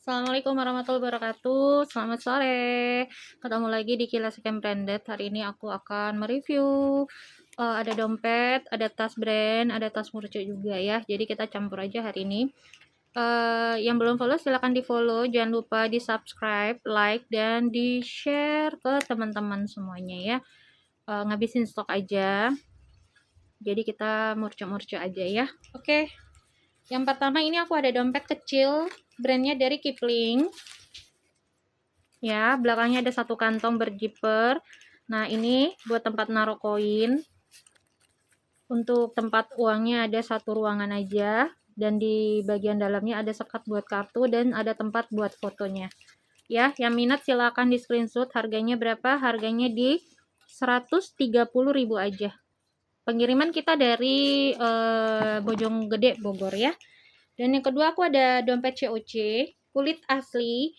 Assalamualaikum warahmatullahi wabarakatuh. Selamat sore. Ketemu lagi di Kilas Scam Branded. Hari ini aku akan mereview ada dompet, ada tas brand, ada tas merchant juga ya. Jadi kita campur aja hari ini. Yang belum follow silahkan di follow. Jangan lupa di subscribe, like, dan di share ke teman-teman semuanya ya. Ngabisin stok aja. Jadi kita murca-murca aja ya. Oke. Yang pertama ini aku ada dompet kecil, brandnya dari Kipling. Ya, belakangnya ada satu kantong berzipper. Nah, ini buat tempat naruh koin. Untuk tempat uangnya ada satu ruangan aja. Dan di bagian dalamnya ada sekat buat kartu dan ada tempat buat fotonya. Ya, yang minat silakan di screenshot. Harganya berapa? Harganya di 130.000 aja. Pengiriman kita dari Bojonggede, Bogor ya. Dan yang kedua aku ada dompet COC, kulit asli.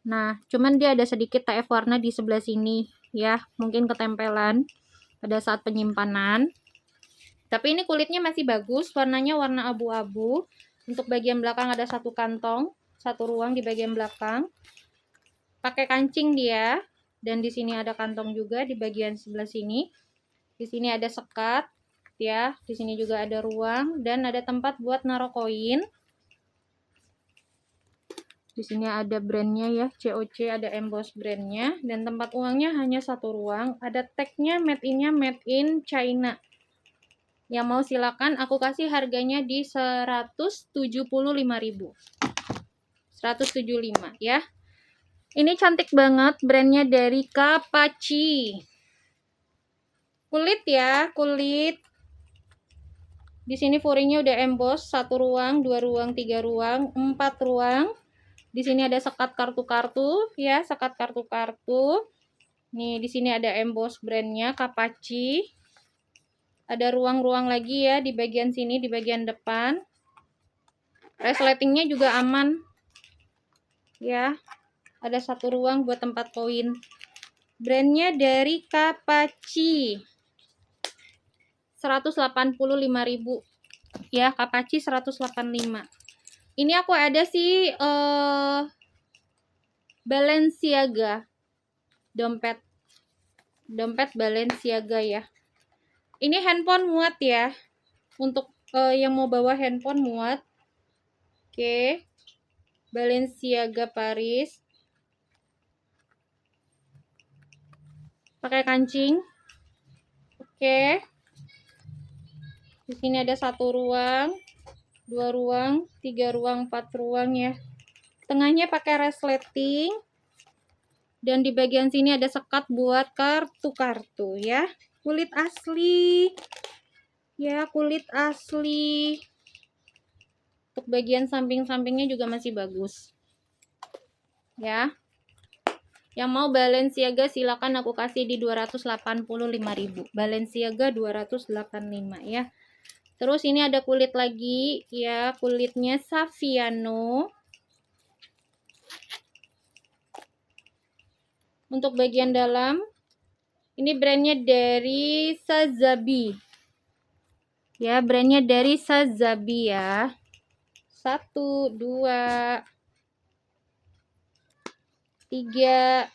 Nah, cuman dia ada sedikit TF warna di sebelah sini ya, mungkin ketempelan pada saat penyimpanan. Tapi ini kulitnya masih bagus, warnanya warna abu-abu. Untuk bagian belakang ada satu kantong, satu ruang di bagian belakang. Pakai kancing dia, dan di sini ada kantong juga di bagian sebelah sini. Di sini ada sekat ya, di sini juga ada ruang dan ada tempat buat naruh koin. Di sini ada brandnya ya, COC, ada emboss brandnya, dan tempat uangnya hanya satu ruang. Ada tagnya made in China. Yang mau silakan, aku kasih harganya di 175.000. 175 ya. Ini cantik banget, brandnya dari Kapachi. Kulit ya, kulit. Di sini furingnya udah emboss, satu ruang, dua ruang, tiga ruang, 4 ruang. Di sini ada sekat kartu-kartu ya, sekat kartu-kartu. Nih, di sini ada emboss brandnya Kapachi. Ada ruang-ruang lagi ya di bagian sini, di bagian depan. Resletingnya juga aman. Ya. Ada satu ruang buat tempat koin. Brandnya dari Kapachi. 185.000. Ya, Kapachi 185. Ini aku ada sih Balenciaga. Dompet Balenciaga ya. Ini handphone muat ya. Untuk yang mau bawa handphone muat. Oke. Balenciaga Paris. Pakai kancing. Oke. Di sini ada satu ruang, dua ruang, tiga ruang, 4 ruang ya. Tengahnya pakai resleting. Dan di bagian sini ada sekat buat kartu-kartu ya. Kulit asli. Ya, kulit asli. Untuk bagian samping-sampingnya juga masih bagus. Ya. Yang mau Balenciaga silakan aku kasih di 285.000. Balenciaga 285 ya. Terus ini ada kulit lagi ya, kulitnya Saviano. Untuk bagian dalam ini brandnya dari Sazabi. Ya, brandnya dari Sazabi ya. 1, 2, 3,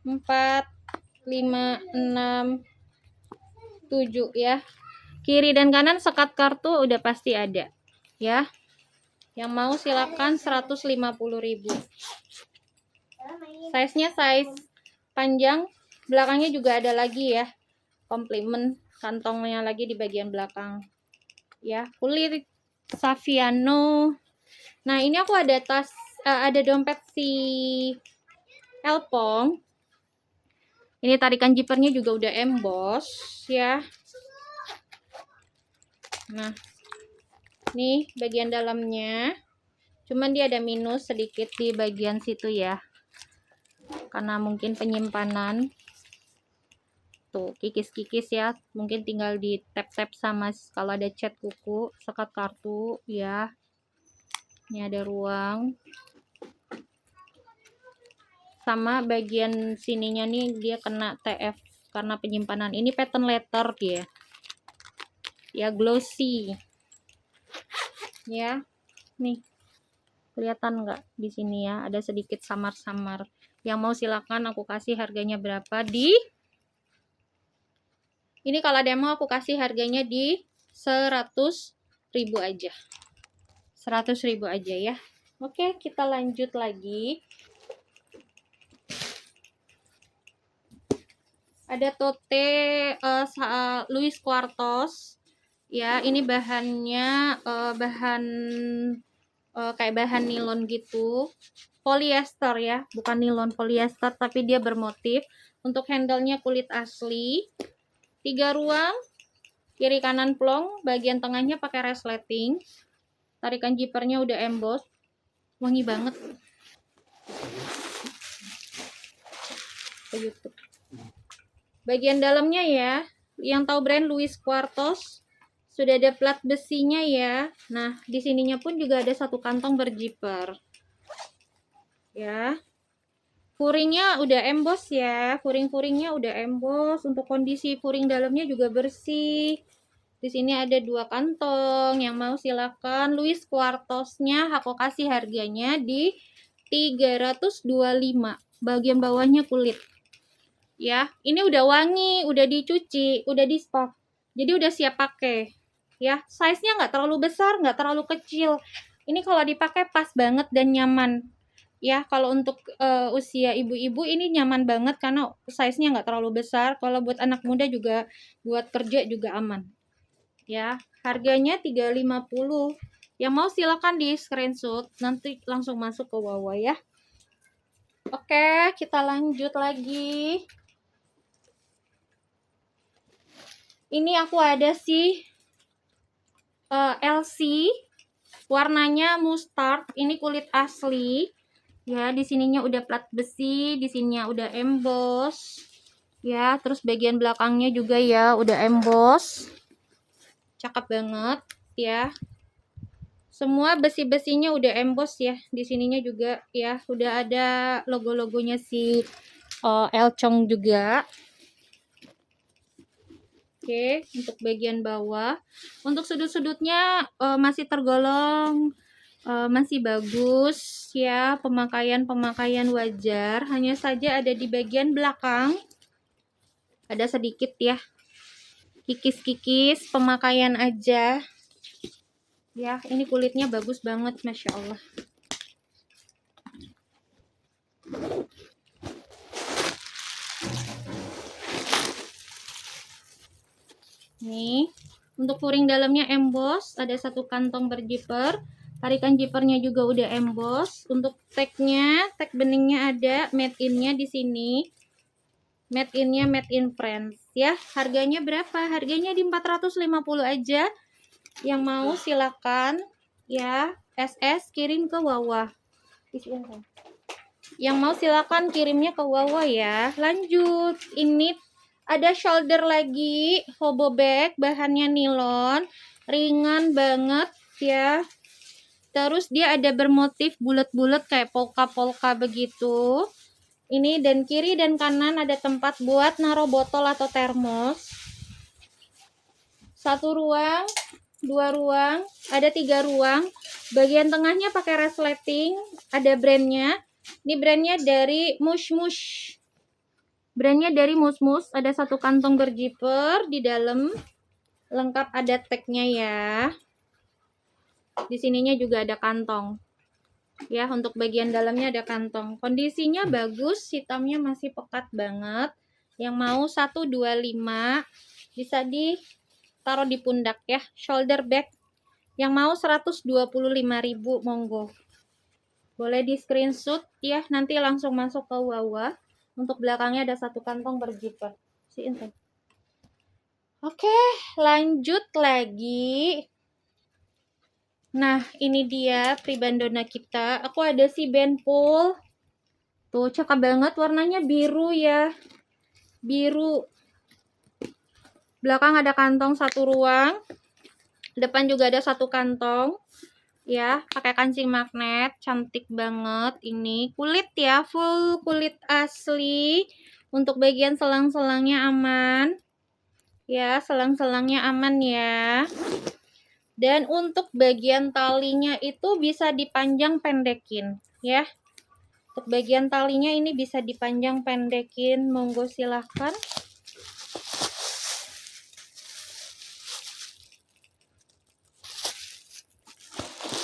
4, 5, 6, 7 ya. Kiri dan kanan sekat kartu udah pasti ada ya. Yang mau silakan 150.000. Size-nya size panjang, belakangnya juga ada lagi ya. Komplimen kantongnya lagi di bagian belakang. Ya, kulit Saviano. Nah, ini aku ada tas ada dompet si Elpong. Ini tarikan zippernya juga udah emboss ya. Nah, nih bagian dalamnya. Cuman dia ada minus sedikit di bagian situ ya. Karena mungkin penyimpanan. Tuh, kikis-kikis ya. Mungkin tinggal di tap-tap sama kalau ada cat kuku, sekat kartu ya. Ini ada ruang. Sama bagian sininya nih dia kena TF karena penyimpanan. Ini pattern letter dia. Ya, glossy. ya. Nih, kelihatan nggak di sini ya, ada sedikit samar-samar. Yang mau silakan aku kasih harganya berapa di ini, kalau demo aku kasih harganya di 100.000 aja. 100.000 aja ya. Oke, kita lanjut lagi. Ada tote Louis Quartos. Ya, ini bahannya bahan kayak bahan nilon gitu. Polyester ya, bukan nilon, polyester, tapi dia bermotif. Untuk handle-nya kulit asli. 3 ruang, kiri kanan plong, bagian tengahnya pakai resleting. Tarikan zippernya udah emboss. Wangi banget. Ke YouTube. Bagian dalamnya ya, yang tahu brand Louis Quartos, sudah ada plat besinya ya. Nah, di sininya pun juga ada satu kantong berzipper. Ya. Furingnya udah emboss ya, furing-furingnya udah emboss. Untuk kondisi furing dalamnya juga bersih. Di sini ada 2 kantong, yang mau silakan. Louis Quartosnya aku kasih harganya di 325. Bagian bawahnya kulit. Ya, ini udah wangi, udah dicuci, udah di spak. Jadi udah siap pakai. Ya, size-nya nggak terlalu besar, nggak terlalu kecil. Ini kalau dipakai pas banget dan nyaman. Ya, kalau untuk usia ibu-ibu ini nyaman banget karena size-nya nggak terlalu besar. Kalau buat anak muda juga, buat kerja juga aman. Ya, harganya 350. Yang mau silakan di screenshot, nanti langsung masuk ke Wawa ya. Oke, kita lanjut lagi. Ini aku ada sih LC, warnanya mustard. Ini kulit asli. Ya, di sininya udah plat besi, di sininya udah emboss. Ya, terus bagian belakangnya juga ya udah emboss. Cakep banget ya. Semua besi-besinya udah emboss ya. Di sininya juga ya udah ada logo-logonya si Elchong juga. Oke, untuk bagian bawah, untuk sudut-sudutnya masih tergolong masih bagus ya, pemakaian wajar. Hanya saja ada di bagian belakang ada sedikit ya kikis-kikis, pemakaian aja ya. Ini kulitnya bagus banget, masya Allah. Nih, untuk furing dalamnya emboss, ada satu kantong berzipper. Tarikan zippernya juga udah emboss. Untuk tagnya, tag beningnya ada, made in-nya di sini. Made in-nya made in France ya. Harganya berapa? Harganya di 450 aja. Yang mau silakan ya, SS kirim ke Wawa. Yang mau silakan kirimnya ke Wawa ya. Lanjut, ini ada shoulder lagi, hobo bag, bahannya nilon, ringan banget ya. Terus dia ada bermotif bulat-bulat kayak polka-polka begitu. Ini dan kiri dan kanan ada tempat buat naruh botol atau termos. 1 ruang, 2 ruang, ada 3 ruang. Bagian tengahnya pakai resleting, ada brandnya. Ini brandnya dari Mush Mush. Brandnya dari Mush Mush. Ada satu kantong berzipper di dalam, lengkap ada tagnya ya. Di sininya juga ada kantong. Ya, untuk bagian dalamnya ada kantong. Kondisinya bagus, hitamnya masih pekat banget. Yang mau 125 bisa ditaruh di pundak ya. Shoulder bag. Yang mau 125.000, monggo. Boleh di screenshot ya, nanti langsung masuk ke Wawa. Untuk belakangnya ada satu kantong berzipper. Oke, lanjut lagi. Nah, ini dia pribandona kita. Aku ada si Benpool. Tuh, cakep banget, warnanya biru ya. Biru. Belakang ada kantong 1 ruang. Depan juga ada 1 kantong. Ya, pakai kancing magnet, cantik banget ini. Kulit ya, full kulit asli. Untuk bagian selang-selangnya aman. Ya, selang-selangnya aman ya. Dan untuk bagian talinya itu bisa dipanjang pendekin ya. Untuk bagian talinya ini bisa dipanjang pendekin, monggo silahkan.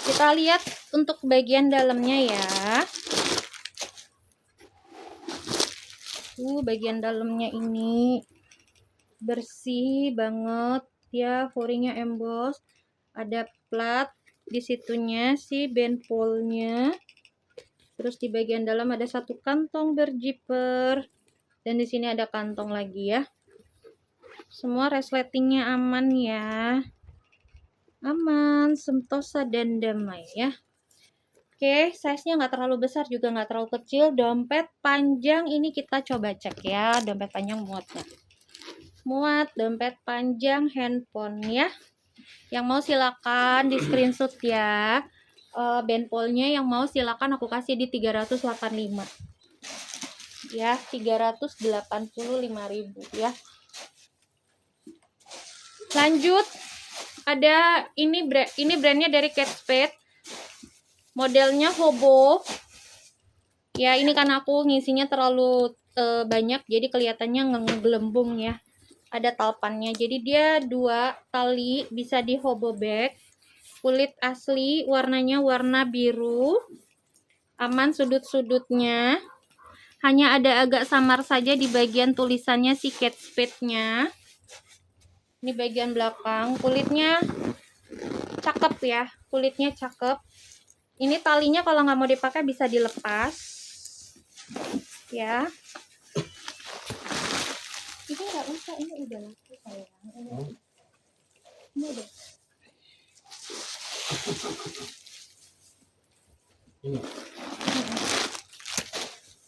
Kita lihat untuk bagian dalamnya ya. Bagian dalamnya ini bersih banget ya, foringnya emboss, ada plat di situnya si benfolnya. Terus di bagian dalam ada satu kantong berzipper dan di sini ada kantong lagi ya. Semua resletingnya aman ya, aman, sentosa dan damai ya. Oke, size-nya nggak terlalu besar juga nggak terlalu kecil. Dompet panjang ini kita coba cek ya, dompet panjang muat nggak? Muat, dompet panjang handphone ya. Yang mau silakan di screenshot ya. Benfolnya yang mau silakan aku kasih di 385 ya, 385.000 ya. Lanjut, ada ini brandnya dari Kate Spade, modelnya hobo ya. Ini kan aku ngisinya terlalu banyak jadi kelihatannya ngegelembung ya. Ada talpannya, jadi dia 2 tali, bisa di hobo bag. Kulit asli, warnanya warna biru, aman sudut-sudutnya, hanya ada agak samar saja di bagian tulisannya si Kate Spade-nya. Ini bagian belakang, kulitnya cakep ya, kulitnya cakep. Ini talinya kalau nggak mau dipakai bisa dilepas ya. Ini nggak usah, ini udah laku sayang. Ini udah.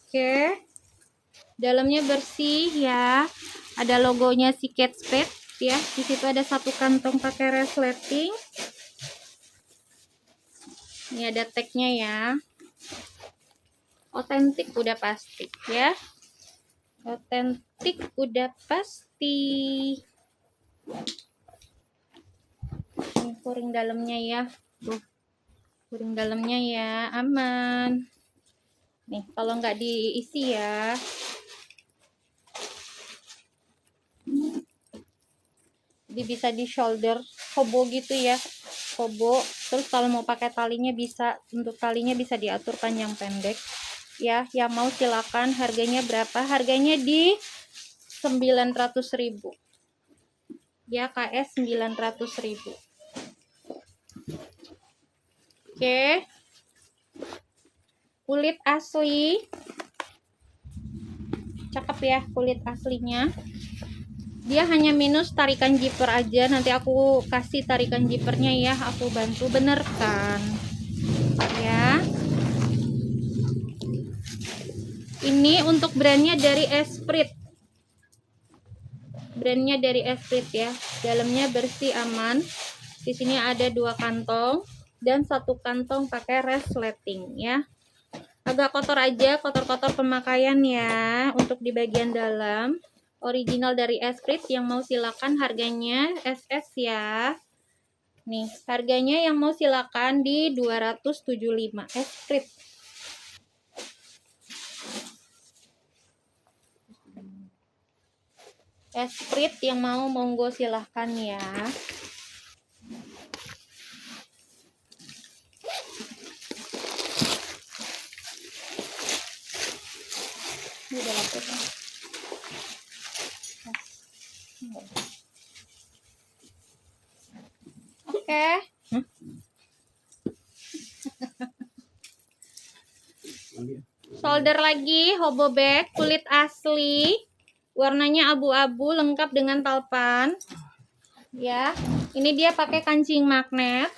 Oke, dalamnya bersih ya, ada logonya si Kate Spade ya. Di situ ada satu kantong pakai resleting. Ini ada tagnya ya, otentik udah pasti ya, otentik udah pasti. Ini kuring dalamnya ya, tuh kuring dalamnya ya, aman. Nih kalau nggak diisi ya, jadi bisa di shoulder hobo gitu ya, hobo. Terus kalau mau pakai talinya bisa, untuk talinya bisa diatur panjang pendek ya. Yang mau silakan. Harganya berapa? Harganya di 900.000 ya, KS 900.000. Oke, kulit asli, cakep ya kulit aslinya. Dia hanya minus tarikan zipper aja, nanti aku kasih tarikan zippernya ya, aku bantu benerkan ya. Ini untuk brandnya dari Esprit, brandnya dari Esprit ya. Dalamnya bersih, aman. Di sini ada 2 kantong dan 1 kantong pakai resleting ya. Agak kotor aja, kotor-kotor pemakaian ya untuk di bagian dalam. Original dari Esprit, yang mau silakan. Harganya SS ya. Nih, harganya yang mau silakan di 275 Esprit. Esprit yang mau monggo silahkan ya. Ini udah laku kan? Oke. Shoulder lagi, hobo bag, kulit asli, warnanya abu-abu, lengkap dengan talpan ya. Ini dia pakai kancing magnet.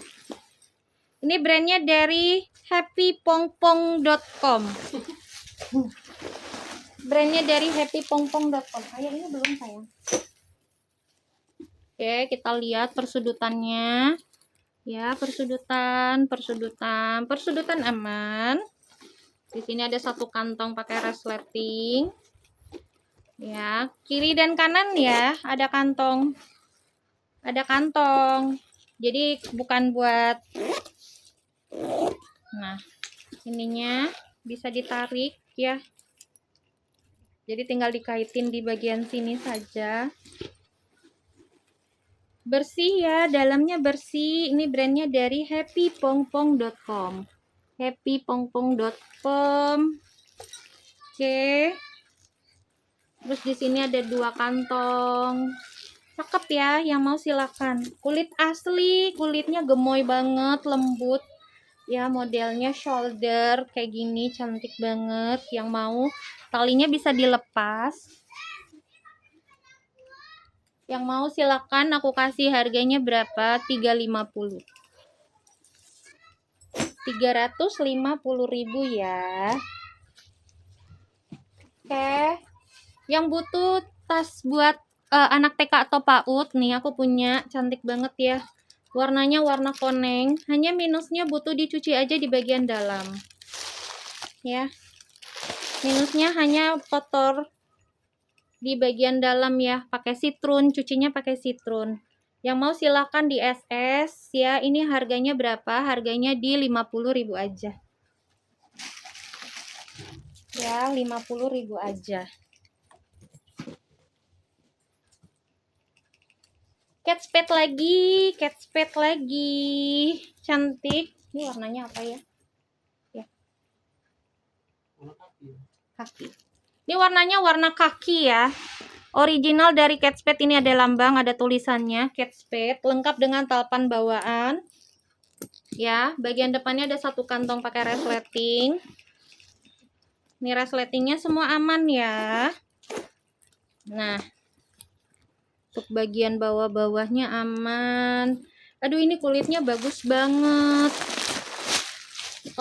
Ini brandnya dari happypongpong.com. Brandnya dari happypongpong.com. Ayah, ini belum sayang. Oke, kita lihat persudutannya ya. Persudutan aman. Di sini ada 1 kantong pakai resleting ya. Kiri dan kanan ya ada kantong, Jadi bukan buat, nah ininya bisa ditarik ya. Jadi tinggal dikaitin di bagian sini saja. Bersih ya, dalamnya bersih. Ini brandnya dari happypongpong.com. happypongpong.com. Oke. Terus di sini ada 2 kantong. Cakep ya, yang mau silakan. Kulit asli, kulitnya gemoy banget, lembut. Ya, modelnya shoulder kayak gini, cantik banget. Yang mau talinya bisa dilepas. Yang mau silakan, aku kasih harganya berapa? 350. 350.000 ya. Oke. Yang butuh tas buat anak TK atau PAUD nih, aku punya, cantik banget ya. Warnanya warna koneng, hanya minusnya butuh dicuci aja di bagian dalam. Ya. Minusnya hanya kotor di bagian dalam ya, pakai sitrun, cucinya pakai sitrun. Yang mau silakan di SS ya. Ini harganya berapa? Harganya di 50.000 aja. Ya, 50.000 aja. Cat spade lagi. Cantik. Ini warnanya apa ya? Ya. Kaki. Ini warnanya warna kaki ya. Original dari cat spade, ini ada lambang, ada tulisannya cat spade, lengkap dengan talpan bawaan. Ya, bagian depannya ada 1 kantong pakai resleting. Ini resletingnya semua aman ya. Nah, untuk bagian bawah-bawahnya aman. Aduh, ini kulitnya bagus banget.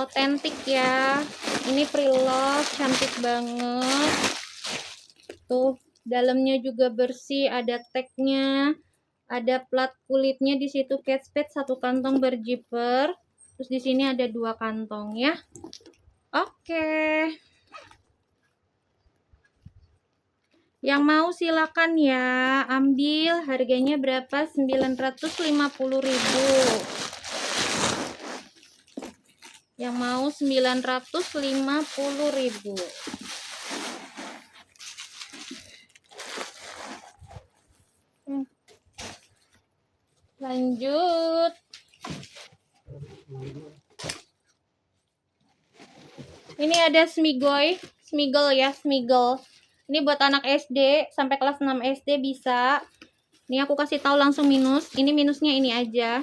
Otentik ya. Ini pre-love, cantik banget. Tuh, dalamnya juga bersih, ada tagnya, ada plat kulitnya di situ cat spade, 1 kantong berzipper. Terus di sini ada 2 kantong ya. Oke. Yang mau silakan ya, ambil. Harganya berapa? 950.000. Yang mau 950.000. Lanjut. Ini ada Smiggle ya, Smiggle. Ini buat anak SD sampai kelas 6 SD bisa. Ini aku kasih tahu langsung minus. Ini minusnya ini aja.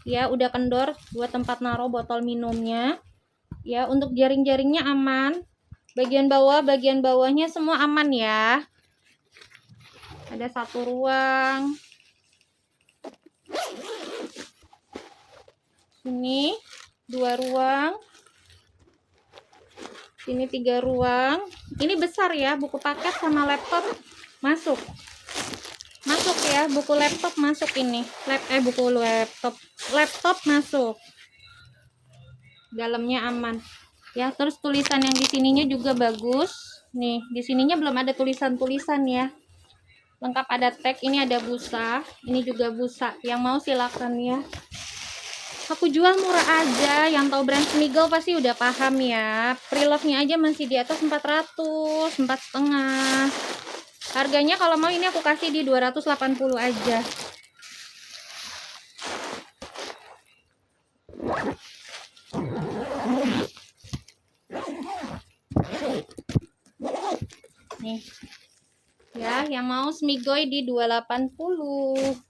Ya, udah kendor buat tempat naruh botol minumnya. Ya, untuk jaring-jaringnya aman. Bagian bawahnya semua aman ya. Ada 1 ruang. Sini 2 ruang. Sini 3 ruang. Ini besar ya, buku paket sama laptop masuk. Masuk ya, buku laptop masuk ini. Buku laptop masuk. Dalamnya aman. Ya, terus tulisan yang di sininya juga bagus. Nih, di sininya belum ada tulisan-tulisan ya. Lengkap ada tag, ini ada busa, ini juga busa. Yang mau silakan ya. Aku jual murah aja. Yang tahu brand Smiggle pasti udah paham ya. Pre-love-nya aja masih di atas 400, 4,5. Harganya kalau mau ini aku kasih di 280 aja. Nih. Ya, yang mau Smiggle di 280.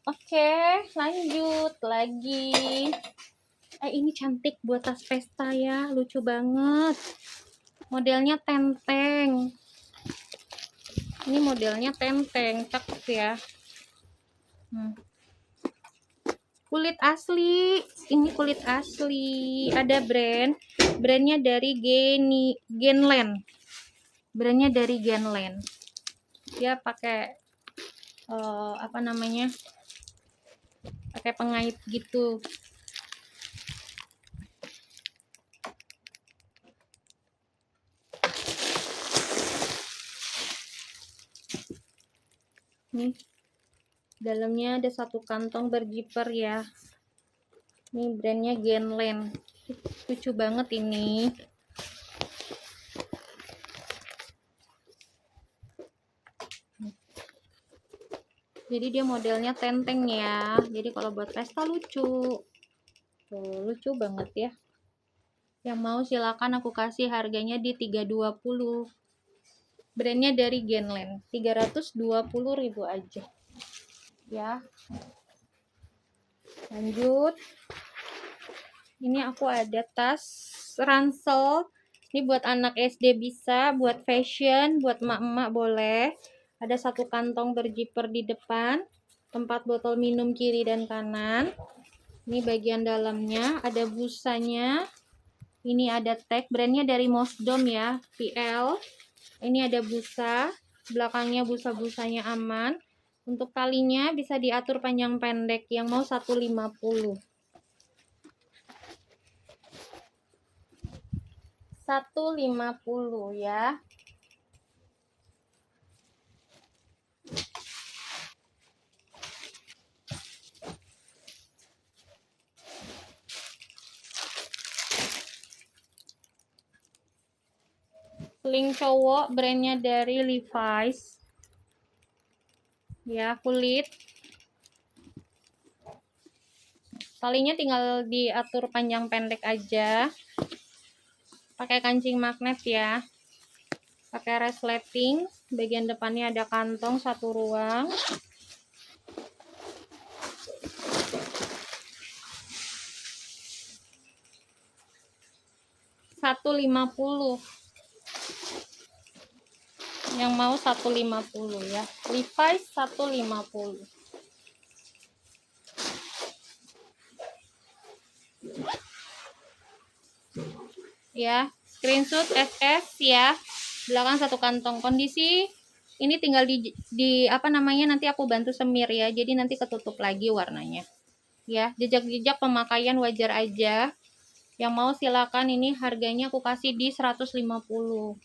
Oke, lanjut lagi. Ini cantik buat tas pesta ya, lucu banget. Modelnya tenteng. Ini modelnya tenteng, cakep ya. Kulit asli, ini kulit asli. Ada brandnya dari Genland. Brandnya dari Genland. Dia pakai apa namanya? Pakai pengait gitu. Nih. Dalamnya ada satu kantong berzipper ya. Ini brandnya Genland. Lucu banget ini. Jadi dia modelnya tenteng ya. Jadi kalau buat pesta lucu. Tuh, lucu banget ya. Yang mau silakan aku kasih harganya di 320. Brandnya dari Genland. 320.000 aja. Ya. Lanjut. Ini aku ada tas ransel. Ini buat anak SD bisa, buat fashion, buat emak-emak boleh. Ada satu kantong berzipper di depan, tempat botol minum kiri dan kanan. Ini bagian dalamnya, ada busanya. Ini ada tag, brandnya dari Mosdom ya, PL. Ini ada busa, belakangnya busa-busanya aman. Untuk talinya bisa diatur panjang pendek, yang mau 150. 150 ya. Sling cowok, brandnya dari Levi's ya, kulit. Talinya tinggal diatur panjang pendek aja, pakai kancing magnet ya, pakai resleting. Bagian depannya ada kantong satu ruang. $150. Yang mau 150 ya. Levi's 150. Ya, screenshot SS ya. Belakang satu kantong. Kondisi ini tinggal di apa namanya, nanti aku bantu semir ya. Jadi nanti ketutup lagi warnanya. Ya, jejak-jejak pemakaian wajar aja. Yang mau silakan, ini harganya aku kasih di 150.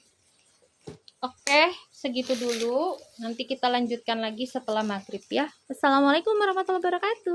Oke, segitu dulu. Nanti kita lanjutkan lagi setelah maghrib ya. Assalamualaikum warahmatullahi wabarakatuh.